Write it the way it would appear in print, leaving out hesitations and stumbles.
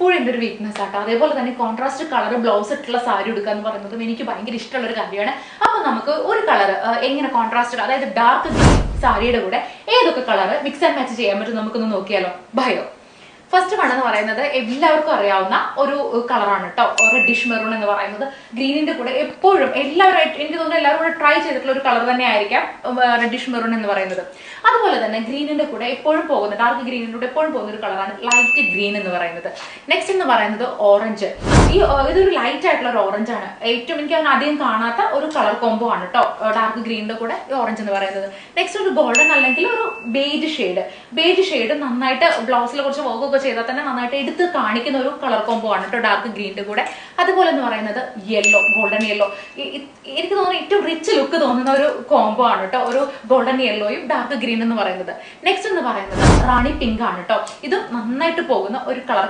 എപ്പോഴും എൻ്റെ ഒരു വീക്ക്നെസ് ആട്ടോ. അതേപോലെ തന്നെ കോൺട്രാസ്റ്റ് കളർ ബ്ലൗസ് ഇട്ടുള്ള സാരി എടുക്കുക എന്ന് പറയുന്നതും എനിക്ക് ഭയങ്കര ഇഷ്ടമുള്ള ഒരു കാര്യമാണ്. അപ്പൊ നമുക്ക് ഒരു കളർ എങ്ങനെ കോൺട്രാസ്റ്റ്, അതായത് ഡാർക്ക് ഗ്രീൻ സാരിയുടെ കൂടെ ഏതൊക്കെ കളർ മിക്സ് ആൻഡ് മാച്ച് ചെയ്യാൻ പറ്റും നമുക്കൊന്ന് നോക്കിയാലോ. ഭയോ ഫസ്റ്റ് വൺ എന്ന് പറയുന്നത് എല്ലാവർക്കും അറിയാവുന്ന ഒരു കളറാണ് കേട്ടോ, റെഡിഷ് മെറൂൺ എന്ന് പറയുന്നത്. ഗ്രീനിന്റെ കൂടെ എപ്പോഴും എല്ലാവരും, എനിക്ക് തോന്നുന്നു എല്ലാവരും കൂടെ ട്രൈ ചെയ്തിട്ടുള്ള ഒരു കളർ തന്നെ ആയിരിക്കാം റെഡിഷ് മെറൂൺ എന്ന് പറയുന്നത്. അതുപോലെ തന്നെ ഗ്രീനിന്റെ കൂടെ എപ്പോഴും പോകുന്ന, ഡാർക്ക് ഗ്രീനിന്റെ കൂടെ എപ്പോഴും പോകുന്ന ഒരു കളറാണ് ലൈറ്റ് ഗ്രീൻ എന്ന് പറയുന്നത്. നെക്സ്റ്റ് എന്ന് പറയുന്നത് ഓറഞ്ച്. ഇതൊരു ലൈറ്റ് ആയിട്ടുള്ള ഒരു ഓറഞ്ച് ആണ്. ഏറ്റവും എനിക്ക് അധികം കാണാത്ത ഒരു കളർ കോംബോ ആണ് കേട്ടോ, ഡാർക്ക് ഗ്രീനിന്റെ കൂടെ ഓറഞ്ച് എന്ന് പറയുന്നത്. നെക്സ്റ്റ് ഒരു ഗോൾഡൻ അല്ലെങ്കിൽ ഒരു ബേജ് ഷെയ്ഡ് നന്നായിട്ട് ബ്ലൗസിൽ കുറച്ച് വർക്ക് ചെയ്താൽ തന്നെ നന്നായിട്ട് എടുത്ത് കാണിക്കുന്ന ഒരു കളർ കോംബോ ആണ് കേട്ടോ ഡാർക്ക് ഗ്രീനിന്റെ കൂടെ. അതുപോലെ എന്ന് പറയുന്നത് യെല്ലോ, ഗോൾഡൻ യെല്ലോ. എനിക്ക് തോന്നുന്നു ഏറ്റവും റിച്ച് ലുക്ക് തോന്നുന്ന ഒരു കോംബോ ആണ് കേട്ടോ, ഒരു ഗോൾഡൻ യെല്ലോയും ഡാർക്ക് ഗ്രീൻ എന്ന് പറയുന്നത്. നെക്സ്റ്റ് എന്ന് പറയുന്നത് റാണി പിങ്ക് ആണ് കേട്ടോ. ഇതും നന്നായിട്ട് പോകുന്ന ഒരു കളർ